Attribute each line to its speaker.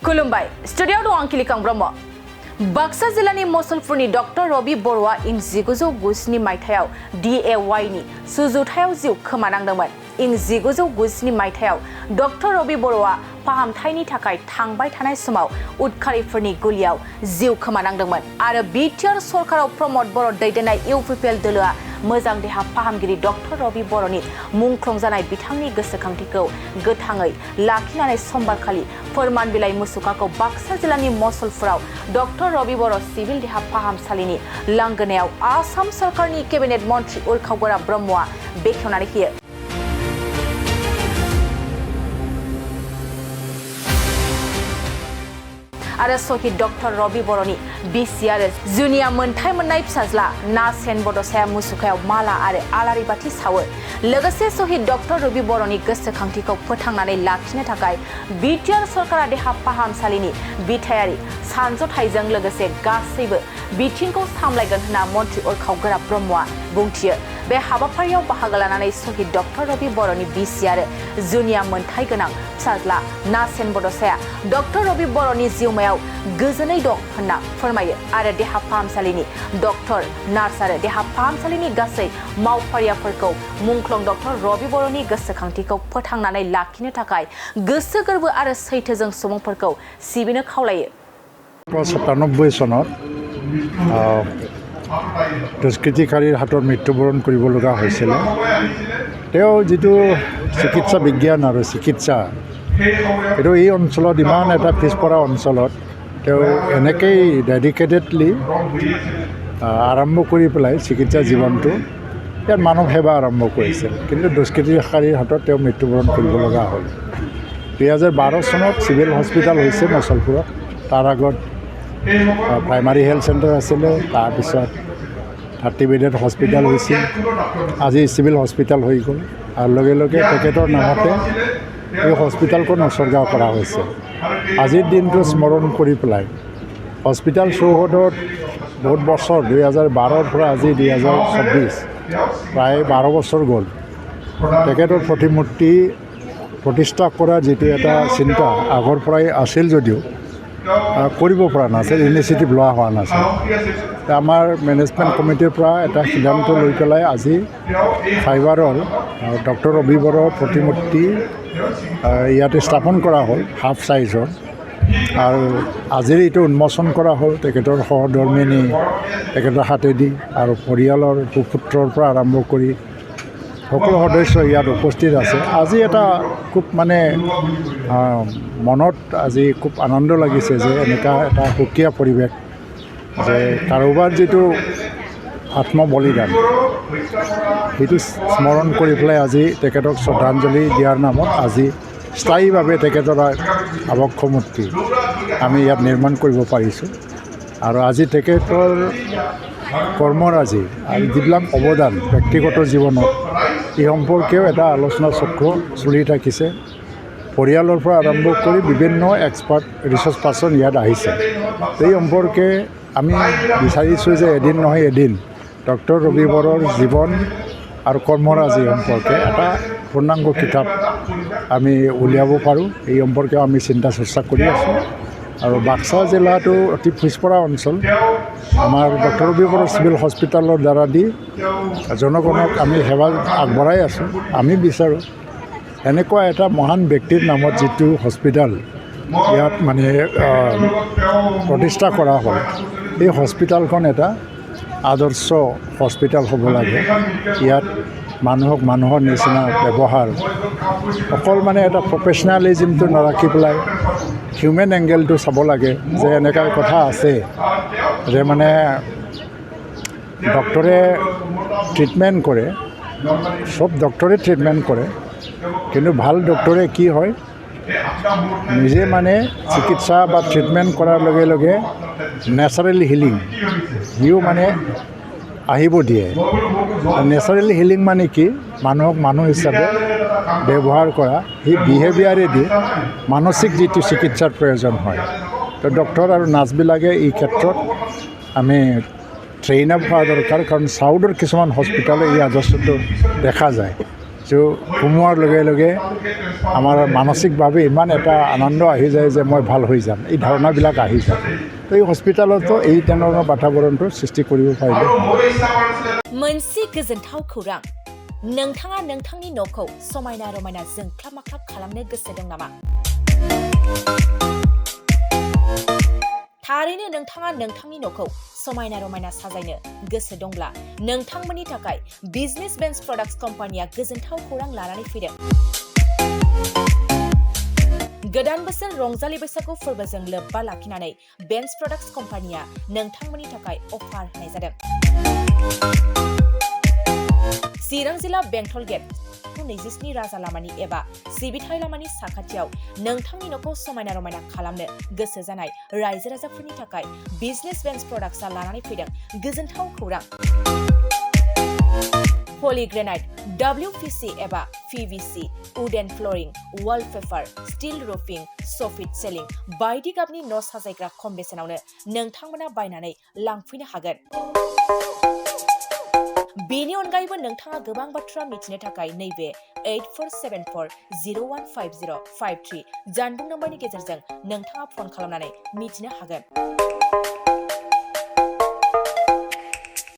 Speaker 1: खुलुमबाय स्टुडियाव दं आंखिलिकां ब्रह्म बाक्सा जिल्लानि मसलपुरनि डक्टर रबि बर'आ इं 1997 मायथाइयाव DAY नि सुजुथायाव जिउ खोमानांदोंमोन। इं 1997 मायथाइयाव डक्टर रबि बर'आ फाहामथायनि थाखाय थांबाय थानाय समाव उदखारिफोरनि गुलियाव जिउ खोमानांदोंमोन आरो बिटिआर सरकाराव प्रमद बर' दैदेननाय UPPL दोलोआ मोजां देहा फाहामगिरि डक्टर रबि बर'नि मुंख्लं जानाय बिथांनि गोसोखांथिखौ गोथाङै लाखिनानै समबारखालि फोरमान बिलाइ मुसुखाखौ बाक्सा जिल्लानि मसलपुराव डक्टर रबि बर' सिभिल देहा फाहामसालिनि लांगोनायाव आसाम सरकारनि केबिनेट मन्थ्रि उरखाव ब्रह्मआ बेखेवनानै होयो। आरो शहीद डक्टर रबि बर'नि बिसि आरो जुनिया मोनथाय मोननाय फिसाज्ला नासेन बड'साया मुसुखायाव माला आरो आलारि बाथि सावो। लोगोसे शहीद डक्टर रबि बर'नि गोसोखांथिखौ फोथांनानै लाखिनो थाखाय बिटिआर सरकारा देहा फाहामसालिनि बिथायारि सानजथाइजों लोगोसे गासैबो बिथिंखौ सामलायगोन होनना मन्थ्रि उरखाव ब्रह्मआ बुंथियो। बे हाबाफारियाव बाहागो लानानै शहीद डक्टर रबि बर'नि बिसि आरो जुनिया मोनथाय गोनां फिसाज्ला नासेन बड'साया डक्टर रबि बर'नि जिउमायाव गोजोनै दं होनना फोरमायो आरो देहा फाहामसालिनि डक्टर नार्स आरो देहा फाहामसालिनि गासै मावफारियाफोरखौ मुंख्लं डक्टर रबि बर'नि गोसोखांथिखौ फोथांनानै लाखिनो थाखाय गोसो गोरबो आरो सैथोजों सुबुंफोरखौ सिबिनो खावलायो।
Speaker 2: 97 চনত দুষ্কৃতিকাৰীৰ হাতত মৃত্যুবৰণ কৰিব লগা হৈছিল। তেওঁ যিটো চিকিৎসা বিজ্ঞান আৰু চিকিৎসা এইটো এই অঞ্চলত ইমান এটা পিছপৰা অঞ্চলত তেওঁ এনেকেই ডেডিকেটেডলি আৰম্ভ কৰি পেলাই চিকিৎসা জীৱনটো ইয়াত মানৱ সেৱা আৰম্ভ কৰিছিল। কিন্তু দুষ্কৃতিকাৰীৰ হাতত তেওঁ মৃত্যুবৰণ কৰিব লগা হ'ল। 2012 চনত চিভিল হস্পিটেল হৈছে মচলপুৰত। তাৰ আগত প্ৰাইমাৰী হেল্থ চেণ্টাৰ আছিলে, তাৰপিছত 30 বেডেড হস্পিটেল হৈছিল, আজি চিভিল হস্পিটেল হৈ গ'ল আৰু লগে লগে তেখেতৰ নামতে এই হস্পিটেলখন উৎসৰ্গা কৰা হৈছে। আজিৰ দিনটো স্মৰণ কৰি পেলাই হস্পিটেল চৌহদত বহুত বছৰ 2012ৰ পৰা আজি 2024 প্ৰায় 12 বছৰ গ'ল। তেখেতৰ প্ৰতিমূৰ্তি প্ৰতিষ্ঠা কৰা যিটো এটা চিন্তা আগৰ পৰাই আছিল যদিও কৰিব পৰা নাছিল, ইনিচিয়েটিভ লোৱা হোৱা নাছিল। আমাৰ মেনেজমেণ্ট কমিটিৰ পৰা এটা সিদ্ধান্ত লৈ পেলাই আজি ফাইবাৰৰ ডক্টৰ ৰবি বড়োৰ প্ৰতিমূৰ্তি ইয়াতে স্থাপন কৰা হ'ল হাফ চাইজৰ আৰু আজিৰ এইটো উন্মোচন কৰা হ'ল তেখেতৰ সহধৰ্মিনী তেখেতৰ হাতেদি আৰু পৰিয়ালৰ সুপুত্ৰৰ পৰা আৰম্ভ কৰি সকলো সদস্য ইয়াত উপস্থিত আছে। আজি এটা খুব মনত আজি খুব আনন্দ লাগিছে যে এনেকুৱা এটা সুকীয়া পৰিৱেশ যে কাৰোবাৰ যিটো আত্মবলিদান সেইটো স্মৰণ কৰি পেলাই আজি তেখেতক শ্ৰদ্ধাঞ্জলি দিয়াৰ নামত আজি স্থায়ীভাৱে তেখেতৰ আবক্ষ মূৰ্তি আমি ইয়াত নিৰ্মাণ কৰিব পাৰিছোঁ। আৰু আজি তেখেতৰ কৰ্মৰাজি আৰু যিবিলাক অৱদান ব্যক্তিগত জীৱনত এই সম্পৰ্কেও এটা আলোচনা চক্ৰ চলি থাকিছে। পৰিয়ালৰ পৰা আৰম্ভ কৰি বিভিন্ন এক্সপাৰ্ট ৰিচাৰ্চ পাৰ্চন ইয়াত আহিছে। এই সম্পৰ্কে আমি বিচাৰিছোঁ যে এদিন নহয় এদিন ডক্টৰ ৰবি বড়োৰ জীৱন আৰু কৰ্মৰাজি সম্পৰ্কে এটা পূৰ্ণাংগ কিতাপ আমি উলিয়াব পাৰোঁ। এই সম্পৰ্কেও আমি চিন্তা চৰ্চা কৰি আছোঁ। আৰু বাক্সা জিলাটো অতি পিছপৰা অঞ্চল। আমাৰ ডক্টৰ ৰবি বড়ো চিভিল হস্পিটেলৰ দ্বাৰা দি জনগণক আমি সেৱা আগবঢ়াই আছোঁ। আমি বিচাৰোঁ এনেকুৱা এটা মহান ব্যক্তিৰ নামত যিটো হস্পিটেল ইয়াত প্ৰতিষ্ঠা কৰা হ'ল, এই হস্পিটেলখন এটা আদৰ্শ হস্পিটেল হ'ব লাগে। ইয়াত মানুহক মানুহৰ নিচিনা ব্যৱহাৰ অকল এটা প্ৰফেচনেলিজিমটো নাৰাখি পেলাই হিউমেন এংগেলটো চাব লাগে যে এনেকুৱা কথা আছে যে ডক্টৰে ট্ৰিটমেণ্ট কৰে, চব ডক্টৰে ট্ৰিটমেণ্ট কৰে, কিন্তু ভাল ডক্টৰে কি হয় নিজে চিকিৎসা বা ট্ৰিটমেণ্ট কৰাৰ লগে লগে নেচাৰেল হিলিং সিও আহিব দিয়ে। নেচাৰেল হিলিং কি মানুহক মানুহ হিচাপে ব্যৱহাৰ কৰা সেই বিহেভিয়াৰেদি মানসিক যিটো চিকিৎসাৰ প্ৰয়োজন হয়। তো ডক্টৰ আৰু নাৰ্ছবিলাকে এই ক্ষেত্ৰত আমি ট্ৰেইন আপ হোৱা দৰকাৰ। কাৰণ চাউথৰ কিছুমান হস্পিটেলে এই আদৰ্শটো দেখা যায়। সোমোৱাৰ লগে লগে আমাৰ মানসিকভাৱে ইমান এটা আনন্দ আহি যায় যে মই ভাল হৈ যাম, এই ধাৰণাবিলাক আহি যায়। তো এই হস্পিটালতো এই ধৰণৰ বাতাবৰণটো সৃষ্টি কৰিব পাৰিলে।
Speaker 1: मोनसे गोजोनथाव खौरां, नोंथाङा नोंथांनि न'खौ समायना रमायना जोंख्लाब माख्लाब खालामनो गोसो दं नामा? थारैनो नोंथाङा नोंथांनि न'खौ समायना रमायना साजायनो गोसो दंब्ला नोंथांमोननि थाखाय बिजनेस बेन्स प्रडाक्ट्स कम्पानिया गोजोनथाव खौरां लानानै फैदों। गोदान बोसोर रंजालि बैसागु फोरबोजों लोब्बा लाखिनानै बेन्स प्रडाक्ट्स कम्पानिया नोंथांमोननि थाखाय अफार होनाय जादों। चिरां जिल्ला बेंटल गेट 27 राजा लामानि एबा सिबिथाय लामानि साखाथियाव नोंथांनि न'खौ समायना रमायना खालामनो गोसो जानाय रायजो राजाफोरनि थाखाय बिजनेस बेन्स प्रडाक्ट्सआ लानानै फैदों गोजोनथाव खौरां। पलिग्रेनाइट, WPC एबा PVC, wooden flooring, wallpaper, steel roofing, soffit ceiling बायदि गाबनि न' साजायग्रा खम बेसेनावनो नोंथांमोना बायनानै लांफैनो हागोन। बेनि अनगायैबो नोंथाङा गोबां बाथ्रा मिथिनो थाखाय नैबे 8474015053 जानबुं नम्बरनि गेजेरजों नोंथाङा फन खालामनानै मिथिनो हागोन।